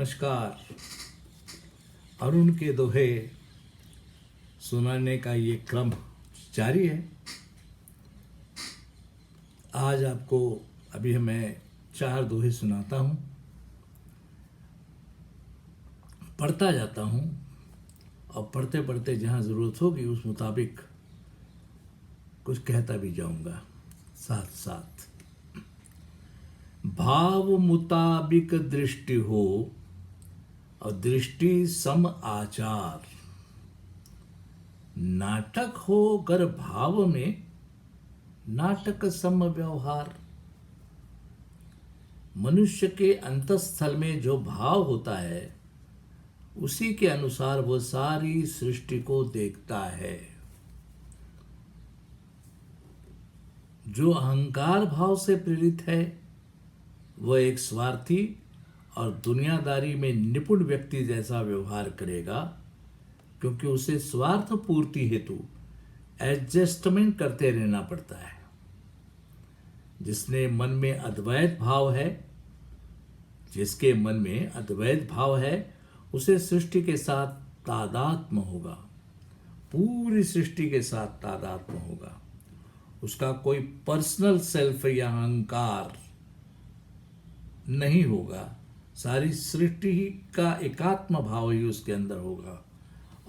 नमस्कार। अरुण के दोहे सुनाने का ये क्रम जारी है। आज आपको अभी मैं 4 दोहे सुनाता हूँ, पढ़ता जाता हूँ और पढ़ते पढ़ते जहाँ ज़रूरत होगी उस मुताबिक कुछ कहता भी जाऊँगा साथ साथ। भाव मुताबिक दृष्टि हो और दृष्टि सम आचार, नाटक हो गर भाव में नाटक सम व्यवहार। मनुष्य के अंतःस्थल में जो भाव होता है उसी के अनुसार वह सारी सृष्टि को देखता है। जो अहंकार भाव से प्रेरित है वह एक स्वार्थी और दुनियादारी में निपुण व्यक्ति जैसा व्यवहार करेगा, क्योंकि उसे स्वार्थ पूर्ति हेतु एडजस्टमेंट करते रहना पड़ता है। जिसके मन में अद्वैत भाव है उसे सृष्टि के साथ तादात्म होगा, पूरी सृष्टि के साथ तादात्म होगा। उसका कोई पर्सनल सेल्फ या अहंकार नहीं होगा। सारी सृष्टि ही का एकात्म भाव ही उसके अंदर होगा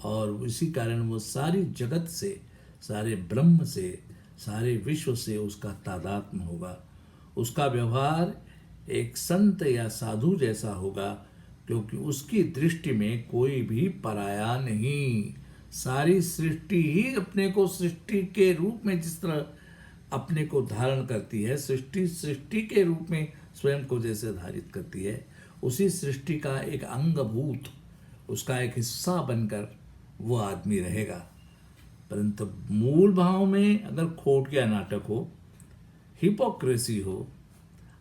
और इसी कारण वो सारी जगत से, सारे ब्रह्म से, सारे विश्व से उसका तादात्म्य होगा। उसका व्यवहार एक संत या साधु जैसा होगा, क्योंकि उसकी दृष्टि में कोई भी पराया नहीं। सारी सृष्टि ही अपने को सृष्टि के रूप में जिस तरह अपने को धारण करती है, सृष्टि के रूप में स्वयं को जैसे धारित करती है, उसी सृष्टि का एक अंगभूत, उसका एक हिस्सा बनकर वो आदमी रहेगा। परंतु मूल भाव में अगर खोट या नाटक हो, हिपोक्रेसी हो,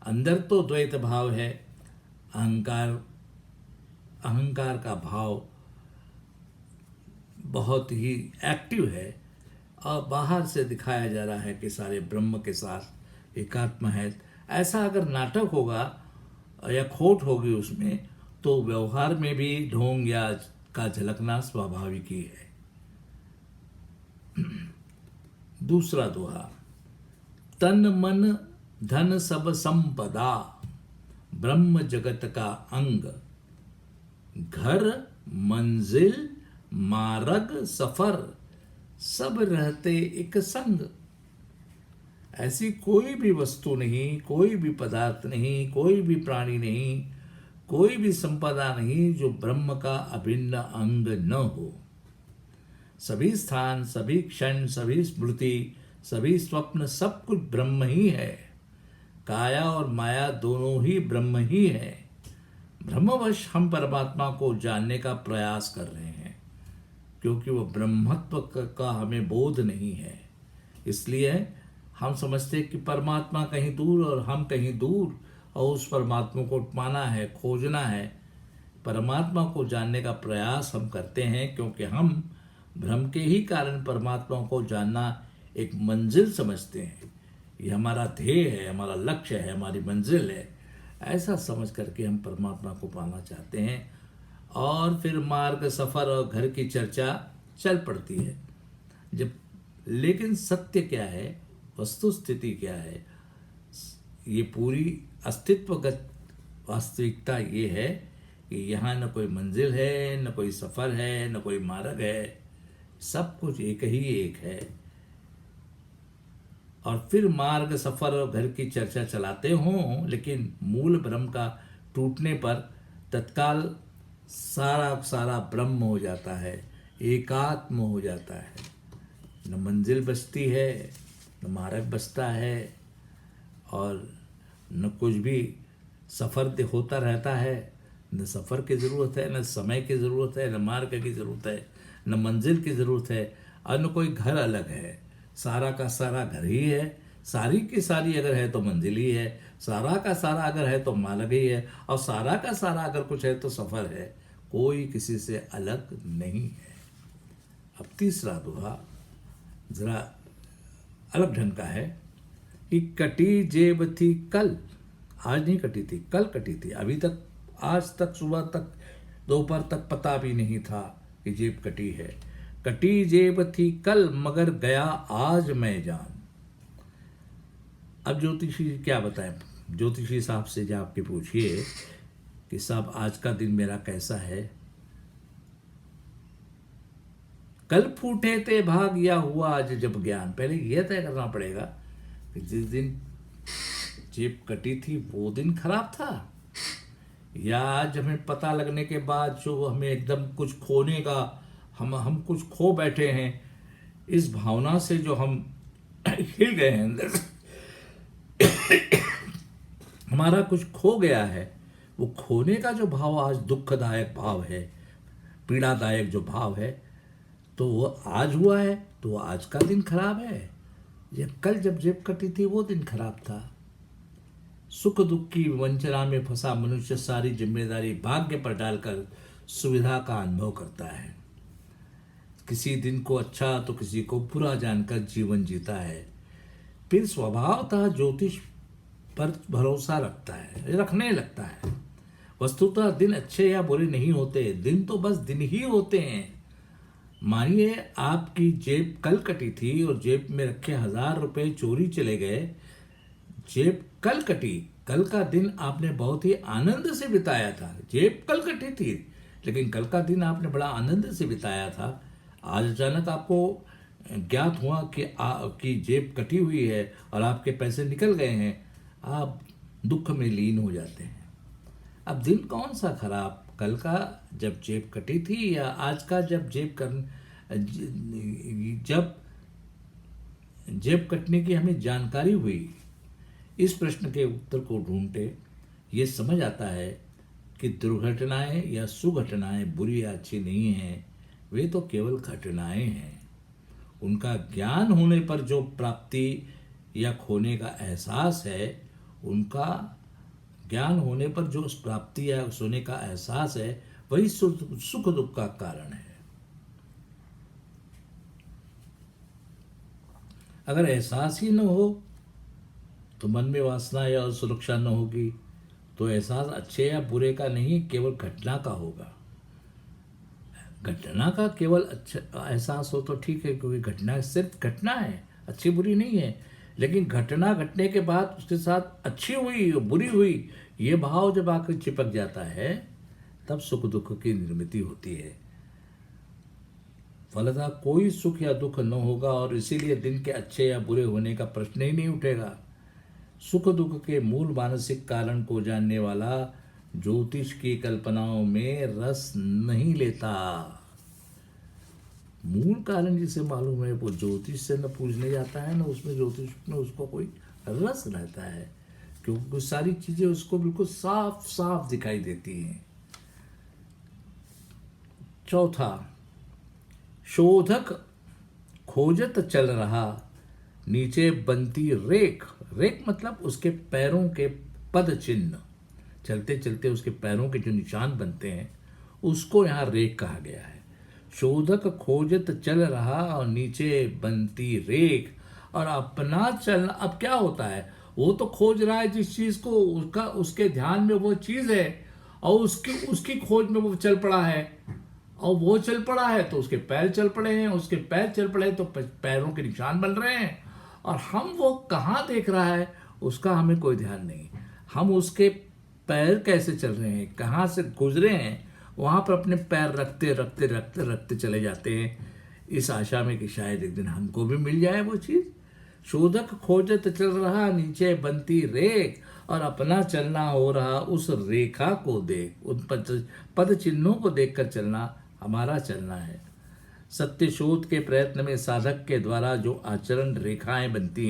अंदर तो द्वैत भाव है, अहंकार का भाव बहुत ही एक्टिव है और बाहर से दिखाया जा रहा है कि सारे ब्रह्म के साथ एकात्म है। ऐसा अगर नाटक होगा या खोट होगी उसमें, तो व्यवहार में भी ढोंग या का झलकना स्वाभाविक ही है। दूसरा दोहा, तन मन धन सब संपदा, ब्रह्म जगत का अंग, घर मंजिल मार्ग सफर, सब रहते एक संग। ऐसी कोई भी वस्तु नहीं, कोई भी पदार्थ नहीं, कोई भी प्राणी नहीं, कोई भी संपदा नहीं जो ब्रह्म का अभिन्न अंग न हो। सभी स्थान, सभी क्षण, सभी स्मृति, सभी स्वप्न, सब कुछ ब्रह्म ही है। काया और माया दोनों ही ब्रह्म ही है। ब्रह्मवश हम परमात्मा को जानने का प्रयास कर रहे हैं, क्योंकि वह ब्रह्मत्व का हमें बोध नहीं है। इसलिए हम समझते हैं कि परमात्मा कहीं दूर और हम कहीं दूर, और उस परमात्मा को पाना है, खोजना है। परमात्मा को जानने का प्रयास हम करते हैं, क्योंकि हम भ्रम के ही कारण परमात्मा को जानना एक मंजिल समझते हैं। ये हमारा ध्येय है, हमारा लक्ष्य है, हमारी मंजिल है। ऐसा समझ करके हम परमात्मा को पाना चाहते हैं और फिर मार्ग, सफर और घर की चर्चा चल पड़ती है। लेकिन सत्य क्या है, वस्तु स्थिति क्या है, ये पूरी अस्तित्वगत वास्तविकता ये है कि यहाँ न कोई मंजिल है, न कोई सफ़र है, न कोई मार्ग है, सब कुछ एक ही एक है। और फिर मार्ग, सफ़र और घर की चर्चा चलाते हों, लेकिन मूल ब्रह्म का टूटने पर तत्काल सारा ब्रह्म हो जाता है, एकात्म हो जाता है। न मंजिल बचती है, न मार्ग बचता है, और न कुछ भी सफ़र होता रहता है। न सफ़र की ज़रूरत है, न समय की ज़रूरत है, न मार्ग की ज़रूरत है, न मंजिल की ज़रूरत है, और न कोई घर अलग है। सारा का सारा घर ही है। सारी की सारी अगर है तो मंजिल ही है, सारा का सारा अगर है तो मार्ग ही है, और सारा का सारा अगर कुछ है तो सफ़र है। कोई किसी से अलग नहीं है। अब तीसरा दोहा जरा अलग ढंग का है कि कटी जेब थी कल, आज नहीं कटी थी, कल कटी थी, अभी तक आज तक सुबह तक दोपहर तक पता भी नहीं था कि जेब कटी है। कटी जेब थी कल मगर गया आज मैं जान। अब ज्योतिषी क्या बताएं, ज्योतिषी साहब से जाके पूछिए कि साहब आज का दिन मेरा कैसा है। कल फूटे थे भाग या हुआ आज जब ज्ञान। पहले यह तय करना पड़ेगा कि जिस दिन जेब कटी थी वो दिन खराब था, या आज हमें पता लगने के बाद जो हमें एकदम कुछ खोने का, हम कुछ खो बैठे हैं, इस भावना से जो हम हिल गए हैं अंदर से, हमारा कुछ खो गया है, वो खोने का जो भाव आज दुखदायक भाव है, पीड़ादायक जो भाव है, तो वो आज हुआ है तो आज का दिन खराब है। ये कल जब जेब कटी थी वो दिन खराब था। सुख दुख की वंचना में फंसा मनुष्य सारी जिम्मेदारी भाग्य पर डालकर सुविधा का अनुभव करता है। किसी दिन को अच्छा तो किसी को बुरा जानकर जीवन जीता है, फिर स्वभावतः ज्योतिष पर भरोसा रखने लगता है। वस्तुतः दिन अच्छे या बुरे नहीं होते, दिन तो बस दिन ही होते हैं। मानिए आपकी जेब कल कटी थी और जेब में रखे 1000 रुपए चोरी चले गए। जेब कल कटी, कल का दिन आपने बहुत ही आनंद से बिताया था। जेब कल कटी थी लेकिन कल का दिन आपने बड़ा आनंद से बिताया था। आज अचानक आपको ज्ञात हुआ कि जेब कटी हुई है और आपके पैसे निकल गए हैं, आप दुख में लीन हो जाते हैं। अब दिन कौन सा खराब, कल का जब जेब कटी थी या आज का जब जेब कटने की हमें जानकारी हुई। इस प्रश्न के उत्तर को ढूंढते ये समझ आता है कि दुर्घटनाएं या सुघटनाएं बुरी या अच्छी नहीं हैं, वे तो केवल घटनाएं हैं। उनका ज्ञान होने पर जो प्राप्ति या खोने का एहसास है, उनका ज्ञान होने पर जो प्राप्ति या सोने का एहसास है, वही सुख दुख का कारण है। अगर एहसास ही न हो तो मन में वासना या सुरक्षा न होगी, तो एहसास अच्छे या बुरे का नहीं, केवल घटना का होगा। घटना का केवल अच्छा एहसास हो तो ठीक है, क्योंकि घटना सिर्फ घटना है, अच्छी बुरी नहीं है। लेकिन घटना घटने के बाद उसके साथ अच्छी हुई बुरी हुई, ये भाव जब आकर चिपक जाता है, तब सुख दुख की निर्मिति होती है। फलतः कोई सुख या दुख न होगा और इसीलिए दिन के अच्छे या बुरे होने का प्रश्न ही नहीं उठेगा। सुख दुख के मूल मानसिक कारण को जानने वाला ज्योतिष की कल्पनाओं में रस नहीं लेता। मूल कारण जिसे मालूम है वो ज्योतिष से न पूछने जाता है, न उसमें ज्योतिष में उसको कोई रस रहता है, क्योंकि सारी चीजें उसको बिल्कुल साफ साफ दिखाई देती हैं। चौथा, शोधक खोजत चल रहा, नीचे बनती रेख। रेख मतलब उसके पैरों के पद चिन्ह, चलते चलते उसके पैरों के जो निशान बनते हैं, उसको यहाँ रेख कहा गया है। शोधक खोजत चल रहा और नीचे बनती रेख, और अपना चलना। अब क्या होता है, वो तो खोज रहा है जिस चीज को, उसके ध्यान में वो चीज है और उसकी खोज में वो चल पड़ा है, और वो चल पड़ा है तो उसके पैर चल पड़े हैं, उसके पैर चल पड़े तो पैरों के निशान बन रहे हैं, और हम वो कहाँ देख रहा है उसका हमें कोई ध्यान नहीं। हम उसके पैर कैसे चल रहे हैं, कहाँ से गुजरे हैं, वहाँ पर अपने पैर रखते रखते रखते रखते चले जाते हैं, इस आशा में कि शायद एक दिन हमको भी मिल जाए वो चीज़। शोधक खोजत चल रहा, नीचे बनती रेख, और अपना चलना हो रहा उस रेखा को देख, उन पद चिन्हों को देखकर चलना हमारा चलना है। सत्य शोध के प्रयत्न में साधक के द्वारा जो आचरण रेखाएं बनती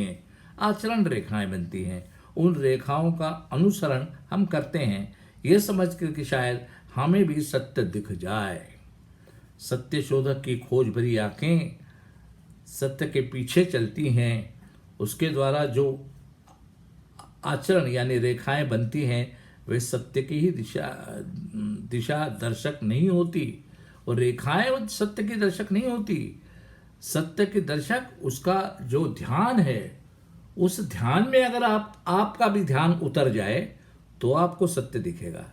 हैं, उन रेखाओं का अनुसरण हम करते हैं, यह समझकर कि शायद हमें भी सत्य दिख जाए। सत्य शोधक की खोज भरी आंखें सत्य के पीछे चलती हैं, उसके द्वारा जो आचरण यानी रेखाएं बनती हैं, वे सत्य की ही दिशा दर्शक नहीं होती, और रेखाएं सत्य की दर्शक नहीं होती। सत्य के दर्शक उसका जो ध्यान है, उस ध्यान में अगर आपका भी ध्यान उतर जाए तो आपको सत्य दिखेगा।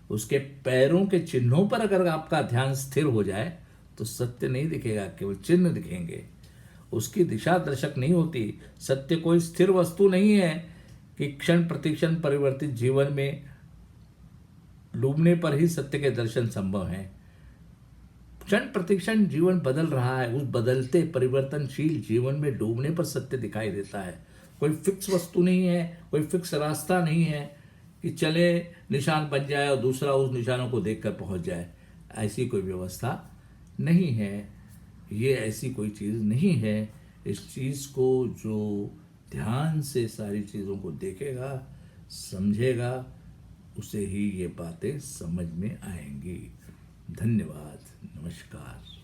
उसके पैरों के चिन्हों पर अगर आपका ध्यान स्थिर हो जाए तो सत्य नहीं दिखेगा, केवल चिन्ह दिखेंगे। उसकी दिशा दर्शक नहीं होती। सत्य कोई स्थिर वस्तु नहीं है कि क्षण प्रतिक्षण परिवर्तित जीवन में डूबने पर ही सत्य के दर्शन संभव हैं। क्षण प्रतिक्षण जीवन बदल रहा है, उस बदलते परिवर्तनशील जीवन में डूबने पर सत्य दिखाई देता है। कोई फिक्स वस्तु नहीं है, कोई फिक्स रास्ता नहीं है कि चले निशान बन जाए और दूसरा उस निशानों को देखकर पहुंच जाए। ऐसी कोई व्यवस्था नहीं है, ये ऐसी कोई चीज़ नहीं है। इस चीज़ को जो ध्यान से सारी चीज़ों को देखेगा, समझेगा, उसे ही ये बातें समझ में आएंगी। धन्यवाद, नमस्कार।